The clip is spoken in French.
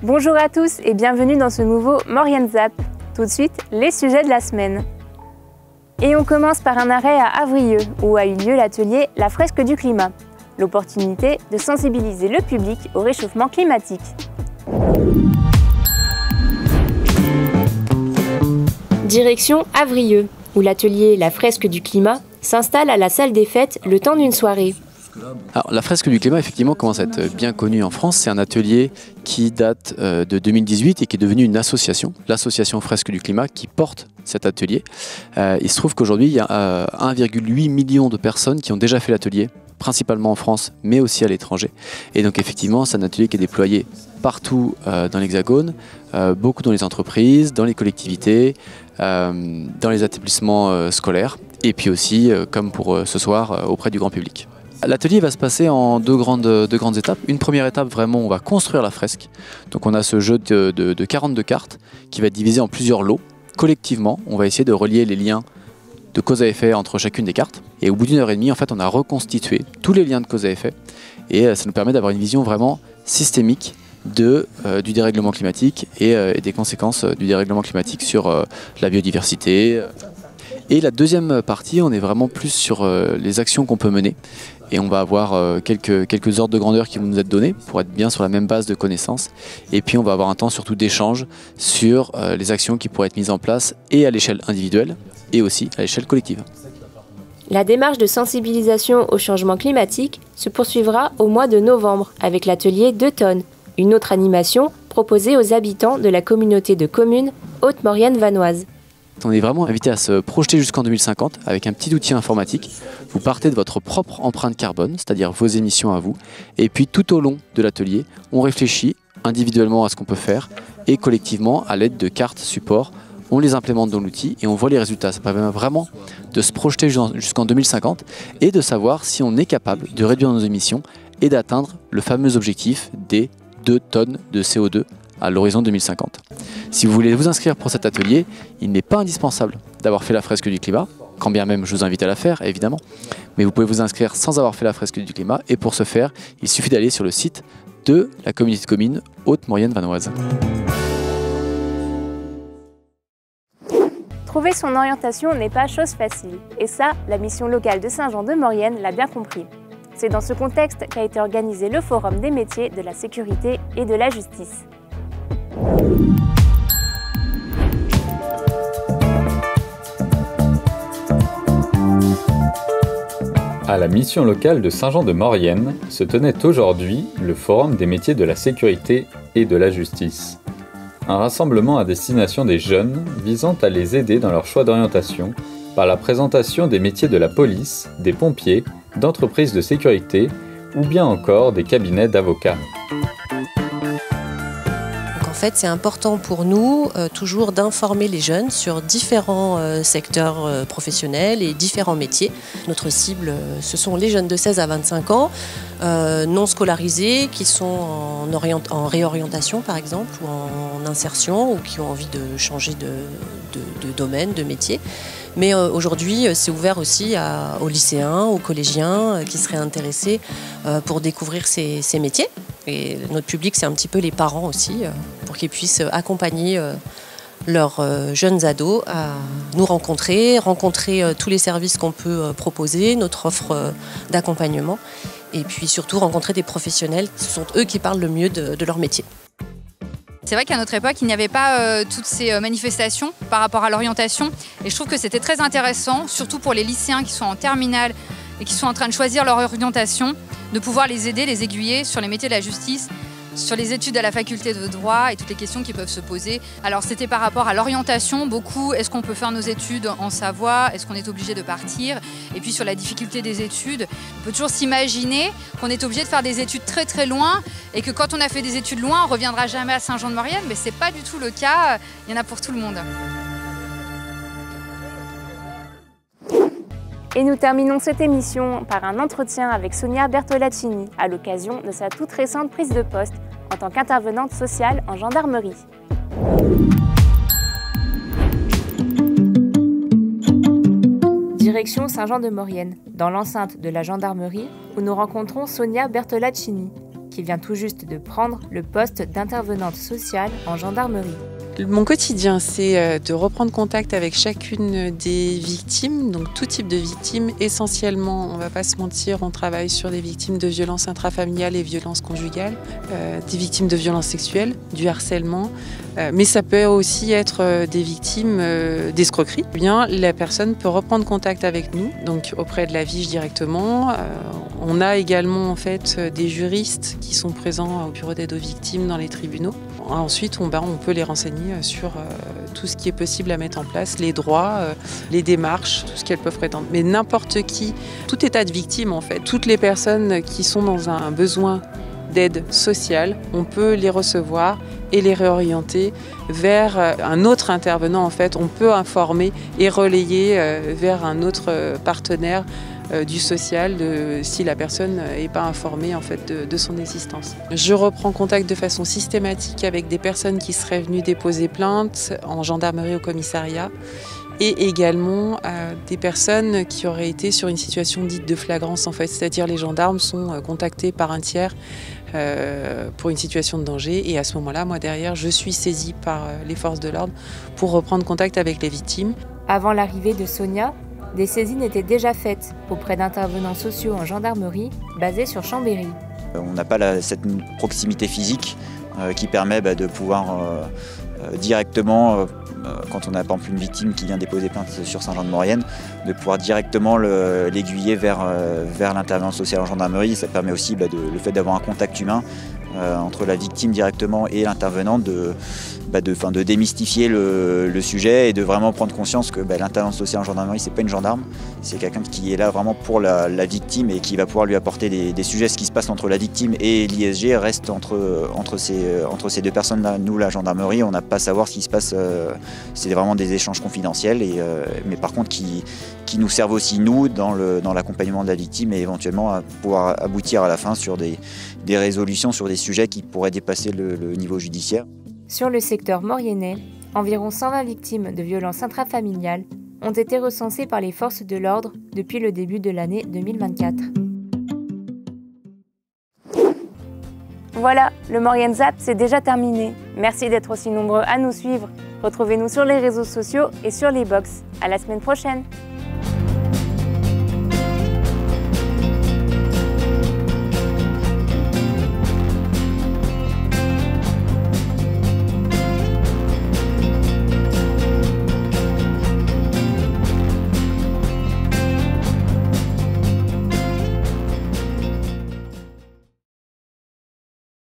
Bonjour à tous et bienvenue dans ce nouveau Maurienne Zap. Tout de suite, les sujets de la semaine. Et on commence par un arrêt à Avrieux, où a eu lieu l'atelier La fresque du climat. L'opportunité de sensibiliser le public au réchauffement climatique. Direction Avrieux, où l'atelier La fresque du climat s'installe à la salle des fêtes le temps d'une soirée. Alors, la fresque du climat, effectivement, commence à être bien connue en France. C'est un atelier qui date de 2018 et qui est devenu une association, l'association Fresque du climat, qui porte cet atelier. Il se trouve qu'aujourd'hui, il y a 1,8 million de personnes qui ont déjà fait l'atelier, principalement en France, mais aussi à l'étranger. Et donc, effectivement, c'est un atelier qui est déployé partout dans l'Hexagone, beaucoup dans les entreprises, dans les collectivités, dans les établissements scolaires, et puis aussi, comme pour ce soir, auprès du grand public. L'atelier va se passer en deux grandes étapes. Une première étape, vraiment, on va construire la fresque. Donc on a ce jeu de 42 cartes qui va être divisé en plusieurs lots. Collectivement, on va essayer de relier les liens de cause à effet entre chacune des cartes. Et au bout d'une heure et demie, en fait, on a reconstitué tous les liens de cause à effet. Et ça nous permet d'avoir une vision vraiment systémique du dérèglement climatique et des conséquences du dérèglement climatique sur la biodiversité. Et la deuxième partie, on est vraiment plus sur les actions qu'on peut mener. Et on va avoir quelques ordres de grandeur qui vont nous être donnés pour être bien sur la même base de connaissances. Et puis on va avoir un temps surtout d'échange sur les actions qui pourraient être mises en place et à l'échelle individuelle et aussi à l'échelle collective. La démarche de sensibilisation au changement climatique se poursuivra au mois de novembre avec l'atelier 2 tonnes, une autre animation proposée aux habitants de la communauté de communes Haute-Maurienne-Vanoise. On est vraiment invité à se projeter jusqu'en 2050 avec un petit outil informatique. Vous partez de votre propre empreinte carbone, c'est-à-dire vos émissions à vous. Et puis tout au long de l'atelier, on réfléchit individuellement à ce qu'on peut faire et collectivement, à l'aide de cartes support, on les implémente dans l'outil et on voit les résultats. Ça permet vraiment de se projeter jusqu'en 2050 et de savoir si on est capable de réduire nos émissions et d'atteindre le fameux objectif des 2 tonnes de CO2 à l'horizon 2050. Si vous voulez vous inscrire pour cet atelier, il n'est pas indispensable d'avoir fait la fresque du climat, quand bien même je vous invite à la faire, évidemment. Mais vous pouvez vous inscrire sans avoir fait la fresque du climat. Et pour ce faire, il suffit d'aller sur le site de la communauté de communes Haute-Maurienne-Vanoise. Trouver son orientation n'est pas chose facile. Et ça, la mission locale de Saint-Jean-de-Maurienne l'a bien compris. C'est dans ce contexte qu'a été organisé le Forum des métiers de la sécurité et de la justice. À la mission locale de Saint-Jean-de-Maurienne se tenait aujourd'hui le Forum des métiers de la sécurité et de la justice. Un rassemblement à destination des jeunes visant à les aider dans leur choix d'orientation par la présentation des métiers de la police, des pompiers, d'entreprises de sécurité ou bien encore des cabinets d'avocats. En fait, c'est important pour nous toujours d'informer les jeunes sur différents secteurs professionnels et différents métiers. Notre cible, ce sont les jeunes de 16 à 25 ans, non scolarisés, qui sont en réorientation par exemple, ou en insertion, ou qui ont envie de changer de domaine, de métier. Mais aujourd'hui, c'est ouvert aussi aux lycéens, aux collégiens qui seraient intéressés pour découvrir ces métiers. Et notre public, c'est un petit peu les parents aussi, pour qu'ils puissent accompagner leurs jeunes ados à nous rencontrer tous les services qu'on peut proposer, notre offre d'accompagnement, et puis surtout rencontrer des professionnels. Ce sont eux qui parlent le mieux de leur métier. C'est vrai qu'à notre époque, il n'y avait pas toutes ces manifestations par rapport à l'orientation. Et je trouve que c'était très intéressant, surtout pour les lycéens qui sont en terminale et qui sont en train de choisir leur orientation, de pouvoir les aider, les aiguiller sur les métiers de la justice, sur les études à la faculté de droit et toutes les questions qui peuvent se poser. Alors c'était par rapport à l'orientation, beaucoup, est-ce qu'on peut faire nos études en Savoie, est-ce qu'on est obligé de partir? Et puis sur la difficulté des études, on peut toujours s'imaginer qu'on est obligé de faire des études très très loin et que quand on a fait des études loin, on ne reviendra jamais à Saint-Jean-de-Maurienne, mais ce n'est pas du tout le cas, il y en a pour tout le monde. Et nous terminons cette émission par un entretien avec Sonia Bertolaccini à l'occasion de sa toute récente prise de poste en tant qu'intervenante sociale en gendarmerie. direction Saint-Jean-de-Maurienne, dans l'enceinte de la gendarmerie, où nous rencontrons Sonia Bertolaccini, qui vient tout juste de prendre le poste d'intervenante sociale en gendarmerie. Mon quotidien, c'est de reprendre contact avec chacune des victimes, donc tout type de victimes. Essentiellement, on ne va pas se mentir, on travaille sur des victimes de violences intrafamiliales et violences conjugales, des victimes de violences sexuelles, du harcèlement, mais ça peut aussi être des victimes d'escroquerie. Bien, la personne peut reprendre contact avec nous, donc auprès de la VIGE directement. On a également en fait des juristes qui sont présents au bureau d'aide aux victimes dans les tribunaux. Ensuite, on peut les renseigner sur tout ce qui est possible à mettre en place, les droits, les démarches, tout ce qu'elles peuvent prétendre. Mais n'importe qui, tout état de victime en fait, toutes les personnes qui sont dans un besoin d'aide sociale, on peut les recevoir et les réorienter vers un autre intervenant en fait. On peut informer et relayer vers un autre partenaire du social si la personne n'est pas informée en fait, de son existence. Je reprends contact de façon systématique avec des personnes qui seraient venues déposer plainte en gendarmerie au commissariat et également des personnes qui auraient été sur une situation dite de flagrance en fait, c'est-à-dire les gendarmes sont contactés par un tiers pour une situation de danger et à ce moment-là, moi derrière, je suis saisie par les forces de l'ordre pour reprendre contact avec les victimes. Avant l'arrivée de Sonia, des saisines étaient déjà faites auprès d'intervenants sociaux en gendarmerie basés sur Chambéry. On n'a pas cette proximité physique qui permet de pouvoir directement, quand on a par exemple une victime qui vient déposer plainte sur Saint-Jean-de-Maurienne, de pouvoir directement l'aiguiller vers l'intervenant social en gendarmerie. Ça permet aussi le fait d'avoir un contact humain entre la victime directement et l'intervenant, de démystifier le sujet et de vraiment prendre conscience que l'intervenant social en gendarmerie, c'est pas une gendarme, c'est quelqu'un qui est là vraiment pour la victime et qui va pouvoir lui apporter des sujets. Ce qui se passe entre la victime et l'ISG reste entre ces deux personnes-là. Nous, la gendarmerie, on n'a pas à savoir ce qui se passe, c'est vraiment des échanges confidentiels, mais par contre qui nous servent aussi, nous, dans l'accompagnement de la victime et éventuellement à pouvoir aboutir à la fin sur des résolutions sur des sujets qui pourraient dépasser le niveau judiciaire. Sur le secteur mauriennais, environ 120 victimes de violences intrafamiliales ont été recensées par les forces de l'ordre depuis le début de l'année 2024. Voilà, le Maurienne Zap, c'est déjà terminé. Merci d'être aussi nombreux à nous suivre. Retrouvez-nous sur les réseaux sociaux et sur les box. À la semaine prochaine!